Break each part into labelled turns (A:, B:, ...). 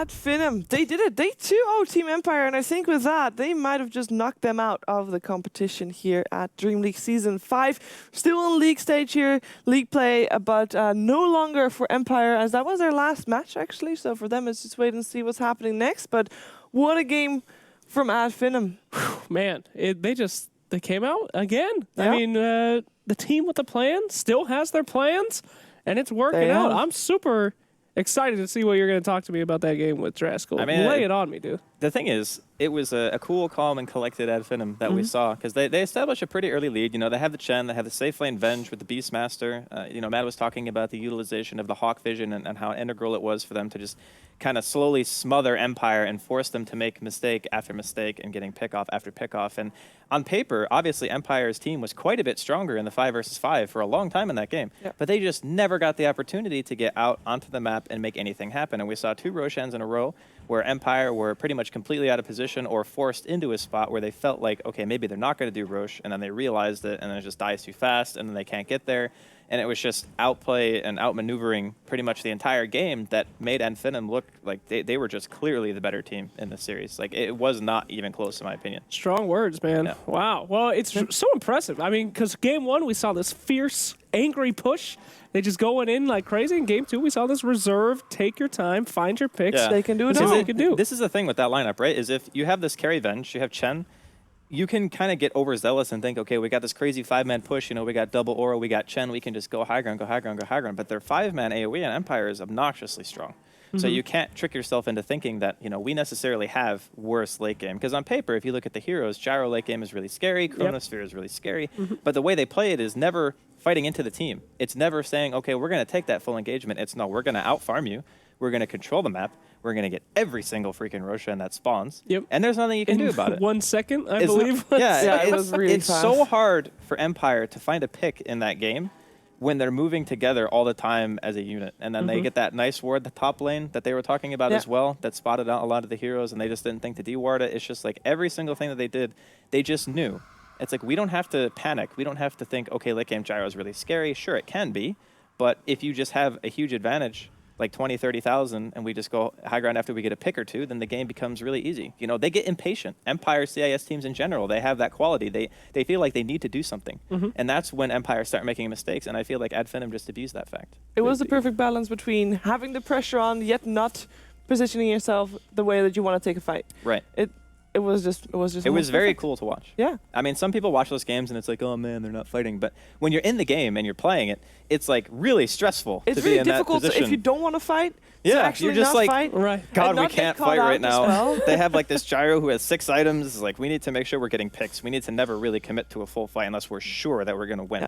A: at Finem. They did it. They 2-0 Team Empire, and I think with that, they might have just knocked them out of the competition here at DreamLeague Season 5. Still on league stage here, league play, but no longer for Empire, as that was their last match, actually. So for them, it's just wait and see what's happening next. But what a game from at Finem.
B: Man, they came out again.
A: Yeah.
B: I mean, the team with the plan still has their plans, and it's working out. I'm super excited to see what you're going to talk to me about that game with Draskell.
C: I mean,
B: lay it on me, dude.
C: The thing is, it was a cool, calm, and collected ad Finem that we saw, because they established a pretty early lead. You know, they have the Chen, they have the safe lane Venge with the Beastmaster. You know, Matt was talking about the utilization of the Hawk Vision and how integral it was for them to just kind of slowly smother Empire and force them to make mistake after mistake and getting pickoff after pickoff. And on paper, obviously, Empire's team was quite a bit stronger in the 5 versus 5 for a long time in that game. Yep. But they just never got the opportunity to get out onto the map and make anything happen. And we saw 2 Roshans in a row where Empire were pretty much completely out of position or forced into a spot where they felt like, okay, maybe they're not going to do Rosh, and then they realized it, and then it just dies too fast, and then they can't get there. And it was just outplay and outmaneuvering pretty much the entire game that made Finem look like they were just clearly the better team in the series. Like, it was not even close, in my opinion.
B: Strong words, man.
C: Yeah.
B: Wow. Well, it's so impressive. I mean, because game 1, we saw this fierce, angry push. They just going in like crazy. In game 2, we saw this reserve, take your time, find your picks.
C: Yeah.
A: They can do it all.
B: They can do.
C: This is the thing with that lineup, right? Is if you have this carry Venge, you have Chen, you can kind of get overzealous and think, okay, we got this crazy 5-man push. You know, we got double aura, we got Chen. We can just go high ground, go high ground, go high ground. But their 5-man AoE and Empire is obnoxiously strong. So you can't trick yourself into thinking that, you know, we necessarily have worse late game. Because on paper, if you look at the heroes, Gyro late game is really scary, Chronosphere is really scary. But the way they play it is never fighting into the team. It's never saying, okay, we're going to take that full engagement. It's no, we're going to out-farm you. We're going to control the map. We're going to get every single freaking Roshan that spawns.
B: Yep.
C: And there's nothing you can do about it.
B: 1 second, I believe.
A: Yeah, it was really
C: it's
A: fast.
C: so hard for Empire to find a pick in that game when they're moving together all the time as a unit. And then they get that nice ward, the top lane that they were talking about as well, that spotted out a lot of the heroes, and they just didn't think to deward it. It's just like every single thing that they did, they just knew. It's like, we don't have to panic. We don't have to think, okay, late game Gyro is really scary. Sure, it can be. But if you just have a huge advantage, like 20, 30,000, and we just go high ground after we get a pick or two, then the game becomes really easy. You know, they get impatient. Empire CIS teams in general, they have that quality. They feel like they need to do something. And that's when Empire start making mistakes, and I feel like ad Finem just abused that fact.
A: It was the perfect balance between having the pressure on, yet not positioning yourself the way that you want to take a fight.
C: Right.
A: It was
C: very cool to watch.
A: Yeah.
C: I mean, some people watch those games and it's like, oh man, they're not fighting. But when you're in the game and you're playing it, it's like really stressful
A: It's
C: to be
A: really
C: in that
A: difficult
C: position.
A: if you don't want to fight.
C: Yeah,
A: to actually
C: you're just
A: not
C: like,
A: fight,
B: right.
C: God,
A: and
C: we
A: not get
C: can't
A: caught
C: fight
A: out
C: right
A: as
C: now.
A: well.
C: They have like this Gyro who has 6 items. Like, we need to make sure we're getting picks. We need to never really commit to a full fight unless we're sure that we're going to win.
A: Yeah.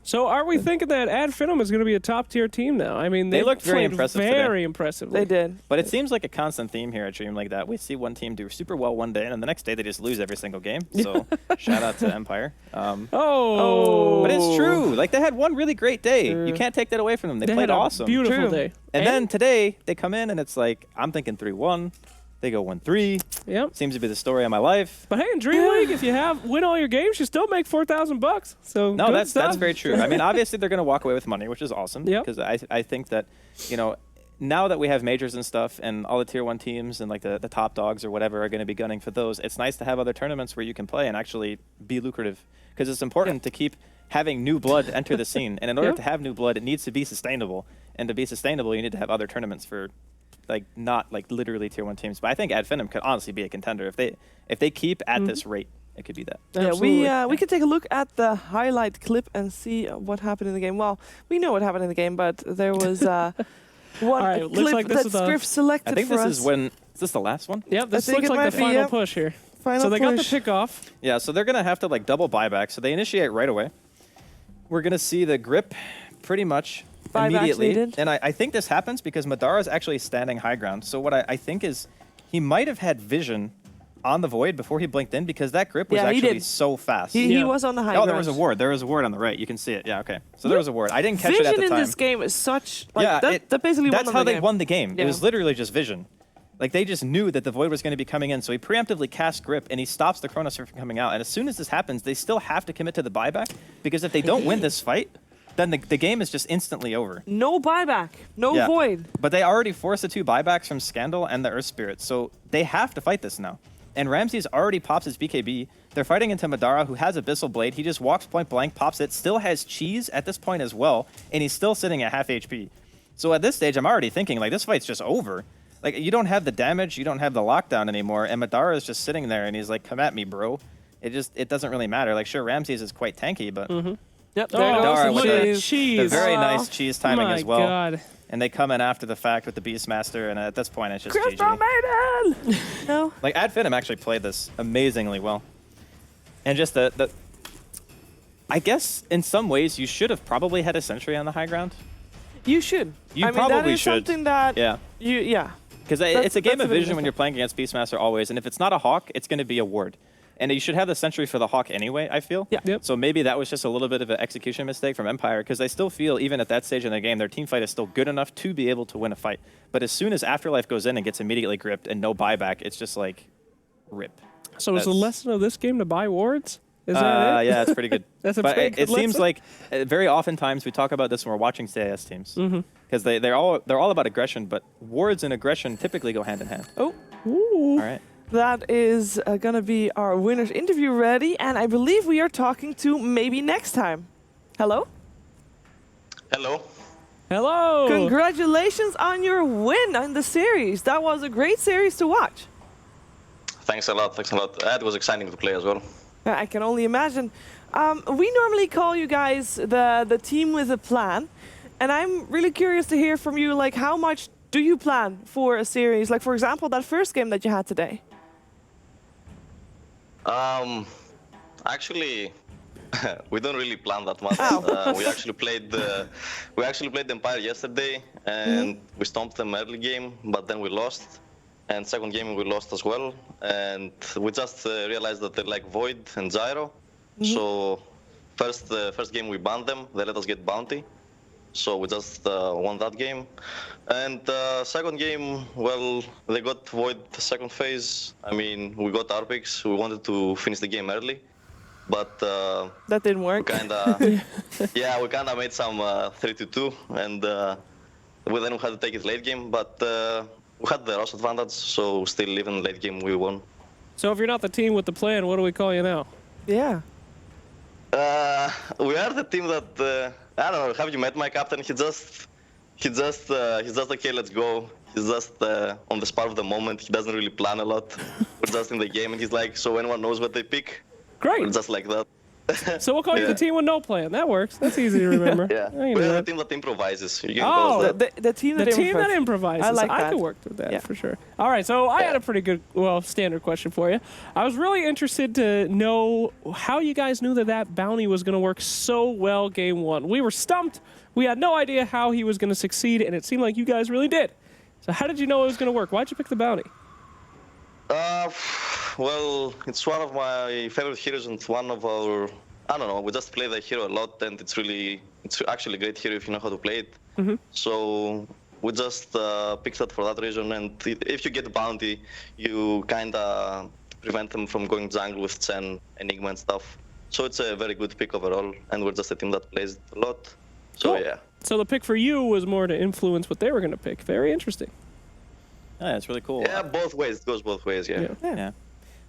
B: So are we thinking that ad Finem is going to be a top-tier team now? I mean,
C: They looked very
B: played
C: impressive
B: very
C: today.
B: impressively.
A: They did.
C: But it seems like a constant theme here at DreamLeague that we see one team do super well one day, and then the next day they just lose every single game. So shout out to Empire. But it's true. Like, they had one really great day. You can't take that away from them. They played
B: had a
C: awesome.
B: Beautiful
A: True.
B: day.
C: And then today they come in and it's like, I'm thinking 3-1. They go 1-3.
B: Yep.
C: Seems to be the story of my life.
B: But hey, in DreamLeague, if you win all your games, you still make $4,000. So
C: No,
B: good
C: that's
B: stuff.
C: very true. I mean, obviously they're going to walk away with money, which is awesome.
B: Yep.
C: Because I think that, you know, now that we have majors and stuff and all the tier 1 teams and like the top dogs or whatever are going to be gunning for those, it's nice to have other tournaments where you can play and actually be lucrative. Because it's important to keep having new blood enter the scene. And in order to have new blood, it needs to be sustainable. And to be sustainable, you need to have other tournaments for, like, not like literally tier 1 teams. But I think ad Finem could honestly be a contender if they keep at this rate. It could be that.
A: Yeah, we could take a look at the highlight clip and see what happened in the game. Well, we know what happened in the game, but there was one
B: right,
A: clip
B: looks like this
A: that
B: is the-
A: Scriff selected
C: I think
A: for
C: this
A: us.
C: is when, is this the last one?
B: Yep, this
A: I think
B: looks
A: it
B: like
A: might
B: the
A: be,
B: final
A: yep.
B: push here.
A: Final
B: So they got the
A: push.
B: pick off.
C: Yeah, so they're going to have to like double buyback. So they initiate right away. We're going to see the grip pretty much
A: Buybacks
C: immediately.
A: needed.
C: And I think this happens because Madara's actually standing high ground. So what I think is he might have had vision on the Void before he blinked in because that grip was
A: Yeah, he
C: actually
A: did.
C: so fast.
A: He was on the high
C: Oh,
A: ground.
C: there was a ward. There was a ward on the right. You can see it. Yeah, okay. So there was a ward. I didn't catch it at
A: Vision
C: the
A: in
C: time.
A: this game is such... Like,
C: Yeah,
A: that basically
C: that's
A: won them
C: how
A: the
C: they
A: game.
C: won the game.
A: Yeah.
C: It was literally just vision. Like, they just knew that the Void was going to be coming in, so he preemptively cast Grip, and he stops the Chronosphere from coming out. And as soon as this happens, they still have to commit to the buyback, because if they don't win this fight, then the game is just instantly over.
A: No buyback, no
C: Yeah.
A: void.
C: But they already forced the 2 buybacks from Scandal and the Earth Spirit, so they have to fight this now. And Ramses already pops his BKB. They're fighting into Madara, who has Abyssal Blade. He just walks point blank, pops it, still has cheese at this point as well, and he's still sitting at half HP. So at this stage, I'm already thinking, like, this fight's just over. Like, you don't have the damage, you don't have the lockdown anymore, and Madara is just sitting there, and he's like, come at me, bro. It doesn't really matter. Like, sure, Ramses is quite tanky, but...
A: Yep,
B: Oh,
A: there
C: Madara
A: goes
C: with
A: the
C: the
A: cheese.
B: cheese.
C: The very
A: Aw.
C: nice cheese timing
B: My
C: as well.
B: God.
C: And they come in after the fact with the Beastmaster, and at this point, it's just
A: Crystal
C: GG.
A: Maiden! No?
C: Like, Finem actually played this amazingly well. And just I guess, in some ways, you should have probably had a sentry on the high ground.
A: You should.
C: You
A: I mean, that
C: probably
A: is
C: should.
A: something that...
C: Yeah.
A: Yeah.
C: Because it's a game
A: that's
C: of
A: a bit
C: vision when you're playing against Beastmaster always, and if it's not a Hawk, it's going to be a Ward. And you should have the sentry for the Hawk anyway, I feel.
A: Yeah.
B: Yep.
C: So maybe that was just a little bit of an execution mistake from Empire, because I still feel, even at that stage in the game, their team fight is still good enough to be able to win a fight. But as soon as Afterlife goes in and gets immediately gripped and no buyback, it's just like, rip.
B: So is the
C: That's-
B: lesson of this game to buy wards? Is that it?
C: Yeah, it's pretty good.
B: That's a
C: but
B: pretty
C: it
B: good
C: seems
B: lesson.
C: like very oftentimes we talk about this when we're watching CIS teams, because they're all about aggression, but wards and aggression typically go hand in hand.
A: Oh,
B: Ooh.
C: All right.
A: that is going to be our winner's interview ready, and I believe we are talking to maybe next time. Hello?
D: Hello.
B: Hello.
A: Congratulations on your win on the series. That was a great series to watch.
D: Thanks a lot. Thanks a lot. It was exciting to play as well.
A: I can only imagine. We normally call you guys the team with a plan, and I'm really curious to hear from you, like, how much do you plan for a series? Like, for example, that first game that you had today.
D: Actually, we don't really plan that much.
A: Oh.
D: We actually played the Empire yesterday, and we stomped them early game, but then we lost. And second game we lost as well, and we just realized that they like Void and Gyro. So first game we banned them. They let us get bounty, so we just won that game. And second game, well, they got Void the second phase. I mean, we got our picks. We wanted to finish the game early, but
A: That didn't work.
D: we kinda made some 3-2, and then we had to take it late game, but we had the rush advantage, so still even late game we won.
B: So if you're not the team with the plan, what do we call you now?
A: Yeah.
D: We are the team that I don't know. Have you met my captain? He's just okay, let's go. He's just on the spur of the moment. He doesn't really plan a lot. We're just in the game, and he's like, so anyone knows what they pick?
B: Great.
D: We're just like that.
B: So we'll call you the
D: Yeah.
B: team with no plan. That works. That's easy to remember.
D: Yeah,
B: I can do
D: we're the
B: that.
D: team that improvises. You can
B: Oh,
D: call us that.
A: The team
B: The
A: that
B: team that
A: improvises.
B: improvises.
A: I like
B: I
A: that.
B: could work with that
A: Yeah.
B: for sure. All right, so I had a pretty good, standard question for you. I was really interested to know how you guys knew that bounty was going to work so well game one. We were stumped. We had no idea how he was going to succeed, and it seemed like you guys really did. So how did you know it was going to work? Why'd you pick the bounty?
D: Well, it's one of my favorite heroes and one of our, I don't know, we just play the hero a lot, and it's actually a great hero if you know how to play it. So we just picked that for that reason, and if you get bounty, you kinda prevent them from going jungle with Chen, Enigma and stuff. So it's a very good pick overall, and we're just a team that plays it a lot. So
B: Cool.
D: yeah.
B: So the pick for you was more to influence what they were going to pick. Very interesting.
C: Yeah, it's really cool.
D: Yeah, both ways. It goes both ways, yeah.
C: Yeah.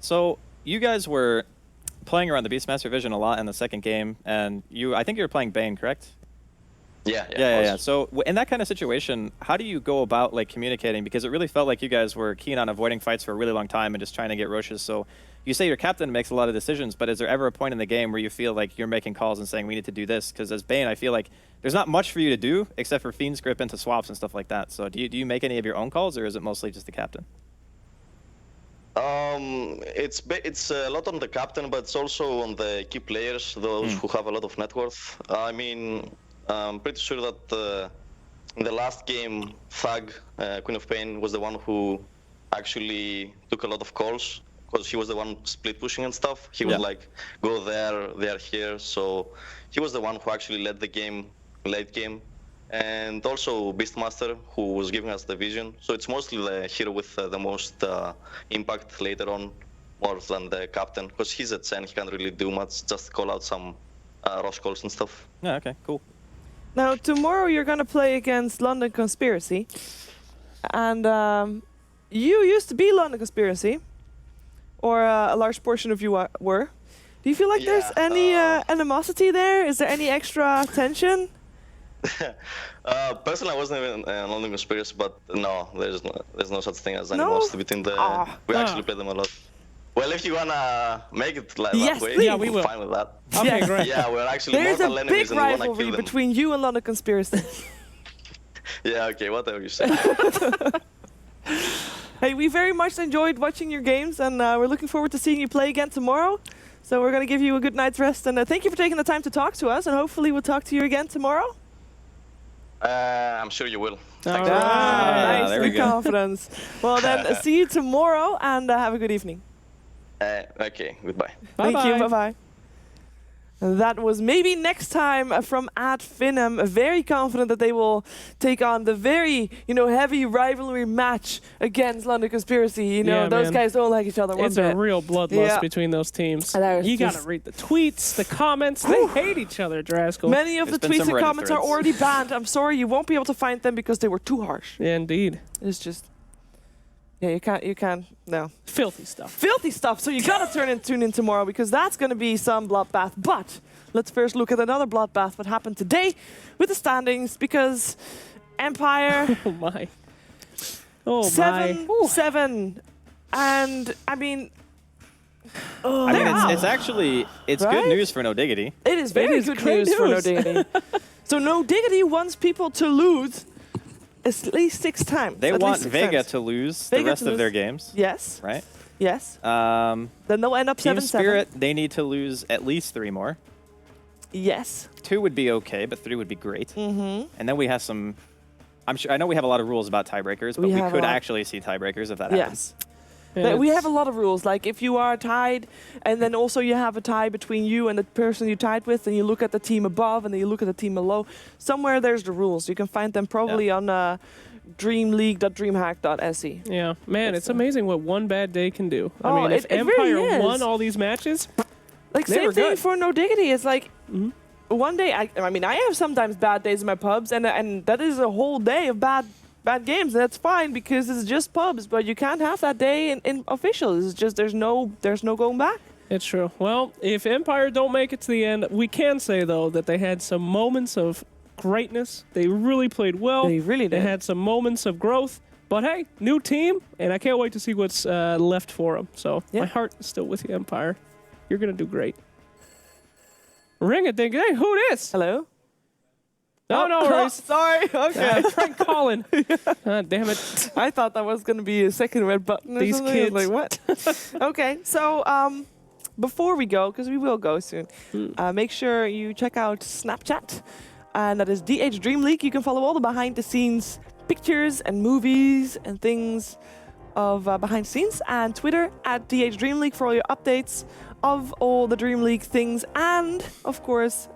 C: So you guys were playing around the Beastmaster Vision a lot in the second game, and I think you were playing Bane, correct?
D: Yeah.
C: Yeah. So in that kind of situation, how do you go about like communicating? Because it really felt like you guys were keen on avoiding fights for a really long time and just trying to get rushes. So you say your captain makes a lot of decisions, but is there ever a point in the game where you feel like you're making calls and saying we need to do this? Because as Bane, I feel like there's not much for you to do except for Fiend's Grip into swaps and stuff like that. So do you make any of your own calls, or is it mostly just the captain?
D: It's a lot on the captain, but it's also on the key players, those who have a lot of net worth. I mean, I'm pretty sure that in the last game, Thug, Queen of Pain, was the one who actually took a lot of calls, because he was the one split pushing and stuff. He would like go there, they are here. So he was the one who actually led the game, late game. And also Beastmaster, who was giving us the vision. So it's mostly the hero with the most impact later on, more than the captain, because he's at 10, he can't really do much, just call out some rush calls and stuff.
C: Yeah, okay, cool.
A: Now, tomorrow you're going to play against London Conspiracy. And you used to be London Conspiracy, or a large portion of you were. Do you feel like there's any animosity there? Is there any extra tension?
D: Personally, I wasn't even in London Conspiracy, but no, there's no such thing as animosity between the. We actually play them a lot. Well, if you wanna make it like that way,
B: yeah, we will.
D: Fine with that.
B: Okay, great.
D: Yeah, we're actually
A: There's
D: mortal
A: a
D: enemies
A: big
D: and we wanna
A: rivalry
D: kill them.
A: between you and London Conspiracy.
D: Yeah, okay, whatever you say.
A: Hey, we very much enjoyed watching your games, and we're looking forward to seeing you play again tomorrow. So we're going to give you a good night's rest, and thank you for taking the time to talk to us, and hopefully we'll talk to you again tomorrow.
D: I'm sure you will.
B: All right.
A: Nice,
C: there we
A: good
C: go.
A: confidence. Well then, see you tomorrow, and have a good evening.
D: Okay, goodbye.
A: Thank you, bye-bye. That was maybe next time from @Finem. Very confident that they will take on the very, heavy rivalry match against London Conspiracy.
B: Yeah,
A: those
B: man.
A: guys don't like each other one
B: It's
A: bit.
B: a real bloodlust between those teams.
A: That was
B: You got to
A: just-
B: read the tweets, the comments. They hate each other, Draskell.
A: Many of
C: There's
A: the
C: been
A: tweets
C: some
A: and
C: Reddit
A: comments are
C: threads.
A: already banned. I'm sorry, you won't be able to find them because they were too harsh.
B: Yeah, indeed.
A: It's just, you can't, no.
B: Filthy stuff.
A: Filthy stuff, so you gotta tune in tomorrow because that's gonna be some bloodbath. But let's first look at another bloodbath, what happened today with the standings, because Empire
B: Oh, my. Oh, my.
A: 7-7, and I mean,
C: I mean, it's actually
A: Right?
C: good news for No Diggity.
A: it is very
B: is
A: good
B: great
A: news for No
B: news.
A: Diggity. So No Diggity wants people to lose at least 6 times.
C: They
A: at
C: want
A: least 6
C: Vega
A: times.
C: to lose
A: Vega
C: the rest
A: to
C: of their
A: lose.
C: games,
A: Yes,
C: right?
A: yes. Then they'll end up
C: Team
A: 7-7.
C: Spirit, they need to lose at least 3 more.
A: Yes.
C: 2 would be okay, but 3 would be great.
A: Mm-hmm.
C: And then we have some. I know we have a lot of rules about tiebreakers, but
A: We
C: we
A: have a
C: could
A: lot.
C: actually see tiebreakers if that happens.
A: Yes.
B: Yeah,
A: We
B: it's-
A: have a lot of rules. Like if you are tied, and then also you have a tie between you and the person you tied with, and you look at the team above, and then you look at the team below. Somewhere there's the rules. You can find them probably on DreamLeague.dreamhack.se.
B: Yeah, man, it's
A: So-
B: amazing what one bad day can do. I
A: Oh,
B: mean, if
A: it really
B: Empire
A: is.
B: won all these matches,
A: Like
B: They
A: same
B: were
A: thing
B: good.
A: for No Diggity. It's like
B: Mhm.
A: one day. I mean, I have sometimes bad days in my pubs, and that is a whole day of bad games. And that's fine because it's just pubs. But you can't have that day in officials. It's just there's no going back.
B: it's true. Well, if Empire don't make it to the end, we can say, though, that they had some moments of greatness. They really played well.
A: They really
B: They
A: did.
B: had some moments of growth. But hey, new team, and I can't wait to see what's left for them. So
A: Yeah.
B: my heart is still with you, Empire. You're going to do great. Ring it, ding. Hey, who this?
A: Hello.
B: Oh, no worries.
A: Sorry. Okay.
B: Frank Collin. Damn it.
A: I thought that was going to be a second red button or
B: These
A: something. I was
B: kids.
A: like, what? Okay, so before we go, because we will go soon, make sure you check out Snapchat, and that is DreamLeague. You can follow all the behind-the-scenes pictures and movies and things of behind the scenes, and Twitter @DreamLeague for all your updates of all the Dream League things, and of course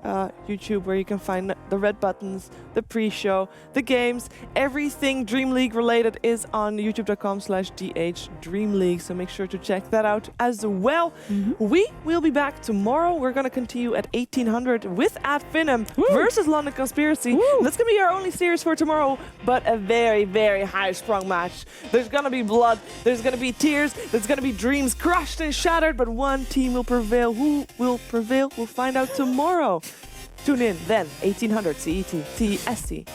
A: YouTube, where you can find the red buttons, the pre-show, the games, everything Dream League related is on youtube.com/DHDreamLeague, so make sure to check that out as well. We will be back tomorrow. We're going to continue at 1800 with @Finem versus London Conspiracy. That's going to be our only series for tomorrow, but a very, very high-sprung match. There's going to be blood, there's going to be tears, there's going to be dreams crushed and shattered, but one team will prevail. Who will prevail? We'll find out tomorrow. Tune in then, 1800 CET, TST.